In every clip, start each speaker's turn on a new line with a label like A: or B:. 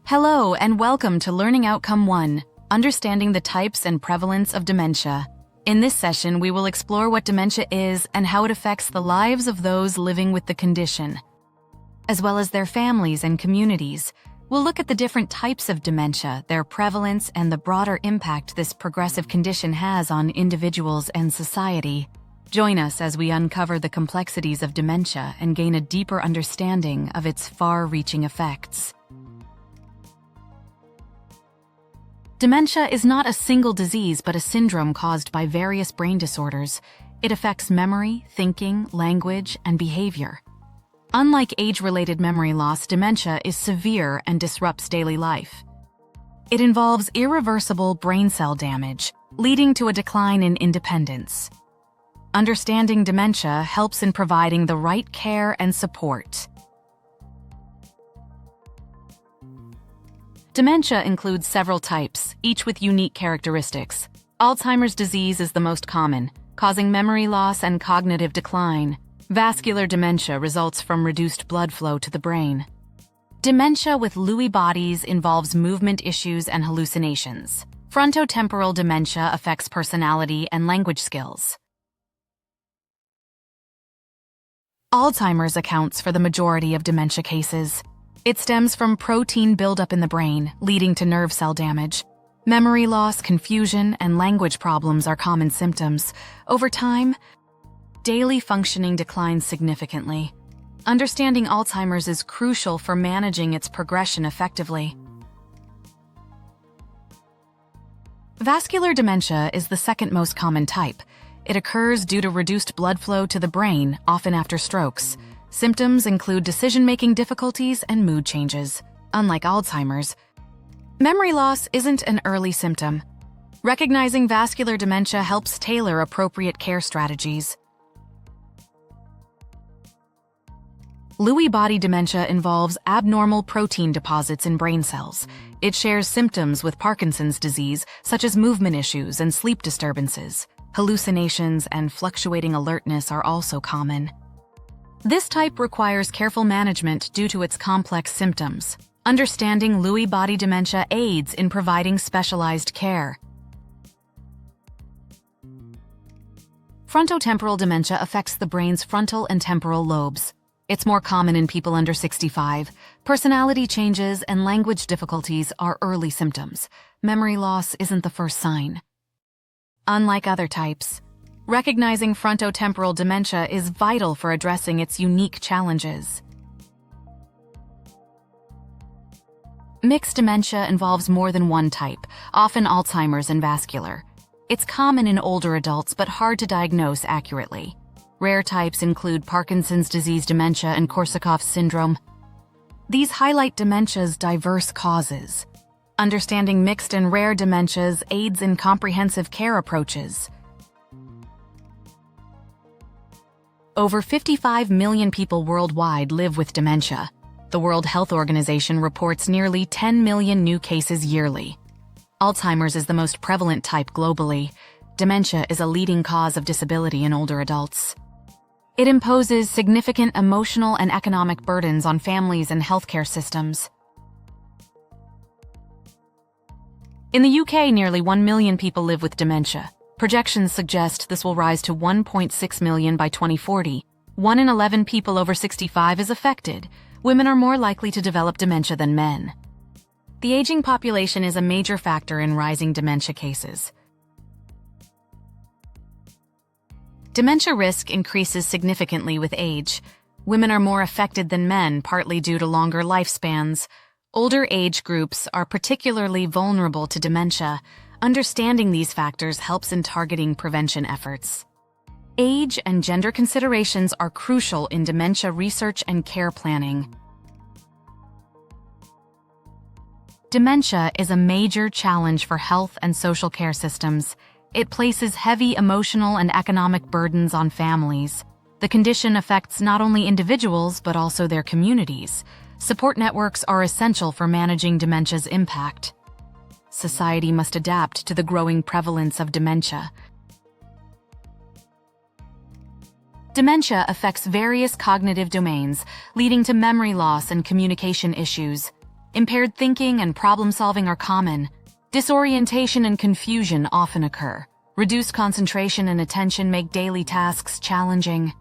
A: Hello and welcome to Learning Outcome 1, Understanding the Types and Prevalence of Dementia. In this session, we will explore what dementia is and how it affects the lives of those living with the condition, as well as their families and communities. We'll look at the different types of dementia, their prevalence, and the broader impact this progressive condition has on individuals and society. Join us as we uncover the complexities of dementia and gain a deeper understanding of its far-reaching effects. Dementia is not a single disease but a syndrome caused by various brain disorders. It affects memory, thinking, language, and behavior. Unlike age-related memory loss, dementia is severe and disrupts daily life. It involves irreversible brain cell damage, leading to a decline in independence. Understanding dementia helps in providing the right care and support. Dementia includes several types, each with unique characteristics. Alzheimer's disease is the most common, causing memory loss and cognitive decline. Vascular dementia results from reduced blood flow to the brain. Dementia with Lewy bodies involves movement issues and hallucinations. Frontotemporal dementia affects personality and language skills. Alzheimer's accounts for the majority of dementia cases. It stems from protein buildup in the brain, leading to nerve cell damage. Memory loss, confusion, and language problems are common symptoms. Over time, daily functioning declines significantly. Understanding Alzheimer's is crucial for managing its progression effectively. Vascular dementia is the second most common type. It occurs due to reduced blood flow to the brain, often after strokes. Symptoms include decision-making difficulties and mood changes. Unlike Alzheimer's, memory loss isn't an early symptom. Recognizing vascular dementia helps tailor appropriate care strategies. Lewy body dementia involves abnormal protein deposits in brain cells. It shares symptoms with Parkinson's disease, such as movement issues and sleep disturbances. Hallucinations and fluctuating alertness are also common. This type requires careful management due to its complex symptoms. Understanding Lewy body dementia aids in providing specialized care. Frontotemporal dementia affects the brain's frontal and temporal lobes. It's more common in people under 65. Personality changes and language difficulties are early symptoms. Memory loss isn't the first sign. Unlike other types, recognizing frontotemporal dementia is vital for addressing its unique challenges. Mixed dementia involves more than one type, often Alzheimer's and vascular. It's common in older adults but hard to diagnose accurately. Rare types include Parkinson's disease dementia and Korsakoff's syndrome. These highlight dementia's diverse causes. Understanding mixed and rare dementias aids in comprehensive care approaches. Over 55 million people worldwide live with dementia. The World Health Organization reports nearly 10 million new cases yearly. Alzheimer's is the most prevalent type globally. Dementia is a leading cause of disability in older adults. It imposes significant emotional and economic burdens on families and healthcare systems. In the UK, nearly 1 million people live with dementia. Projections suggest this will rise to 1.6 million by 2040. 1 in 11 people over 65 is affected. Women are more likely to develop dementia than men. The aging population is a major factor in rising dementia cases. Dementia risk increases significantly with age. Women are more affected than men, partly due to longer lifespans. Older age groups are particularly vulnerable to dementia. Understanding these factors helps in targeting prevention efforts. Age and gender considerations are crucial in dementia research and care planning. Dementia is a major challenge for health and social care systems. It places heavy emotional and economic burdens on families. The condition affects not only individuals but also their communities. Support networks are essential for managing dementia's impact. Society must adapt to the growing prevalence of dementia. Dementia affects various cognitive domains, leading to memory loss and communication issues. Impaired thinking and problem-solving are common. Disorientation and confusion often occur. Reduced concentration and attention make daily tasks challenging.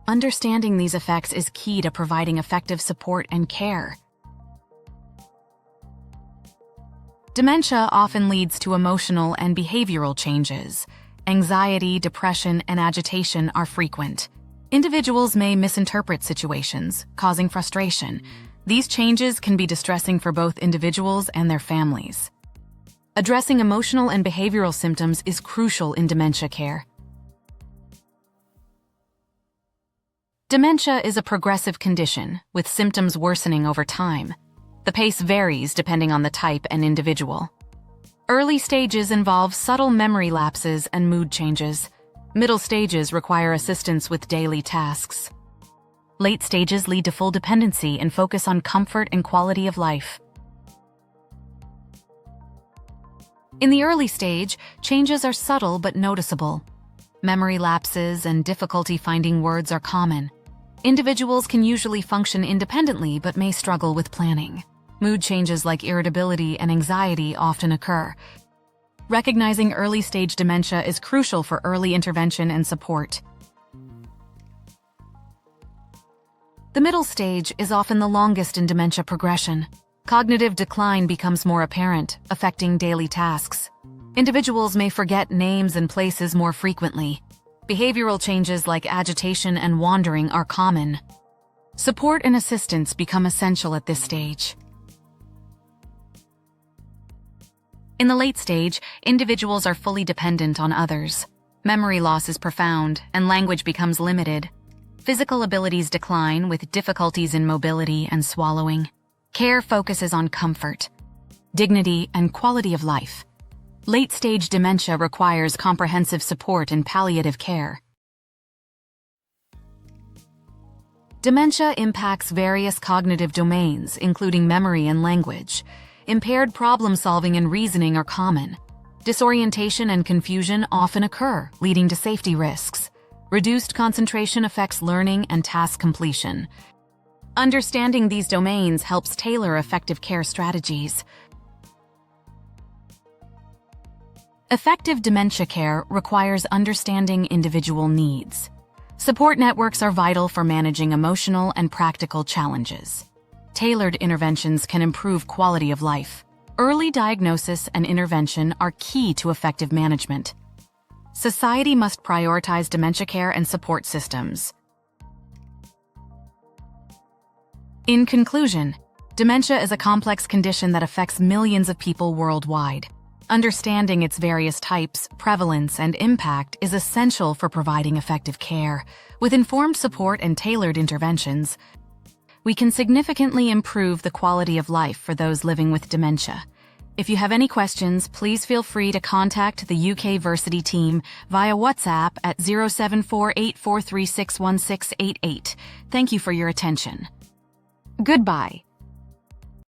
A: Understanding these effects is key to providing effective support and care. Dementia often leads to emotional and behavioral changes. Anxiety, depression, and agitation are frequent. Individuals may misinterpret situations, causing frustration. These changes can be distressing for both individuals and their families. Addressing emotional and behavioral symptoms is crucial in dementia care. Dementia is a progressive condition, with symptoms worsening over time. The pace varies depending on the type and individual. Early stages involve subtle memory lapses and mood changes. Middle stages require assistance with daily tasks. Late stages lead to full dependency and focus on comfort and quality of life. In the early stage, changes are subtle but noticeable. Memory lapses and difficulty finding words are common. Individuals can usually function independently but may struggle with planning. Mood changes like irritability and anxiety often occur. Recognizing early-stage dementia is crucial for early intervention and support. The middle stage is often the longest in dementia progression. Cognitive decline becomes more apparent, affecting daily tasks. Individuals may forget names and places more frequently. Behavioral changes like agitation and wandering are common. Support and assistance become essential at this stage. In the late stage, individuals are fully dependent on others. Memory loss is profound, and language becomes limited. Physical abilities decline with difficulties in mobility and swallowing. Care focuses on comfort, dignity, and quality of life. Late-stage dementia requires comprehensive support and palliative care. Dementia impacts various cognitive domains, including memory and language. Impaired problem-solving and reasoning are common. Disorientation and confusion often occur, leading to safety risks. Reduced concentration affects learning and task completion. Understanding these domains helps tailor effective care strategies. Effective dementia care requires understanding individual needs. Support networks are vital for managing emotional and practical challenges. Tailored interventions can improve quality of life. Early diagnosis and intervention are key to effective management. Society must prioritize dementia care and support systems. In conclusion, dementia is a complex condition that affects millions of people worldwide. Understanding its various types, prevalence, and impact is essential for providing effective care. With informed support and tailored interventions, we can significantly improve the quality of life for those living with dementia. If you have any questions, please feel free to contact the UK Versity team via WhatsApp at 07484361688. Thank you for your attention. Goodbye.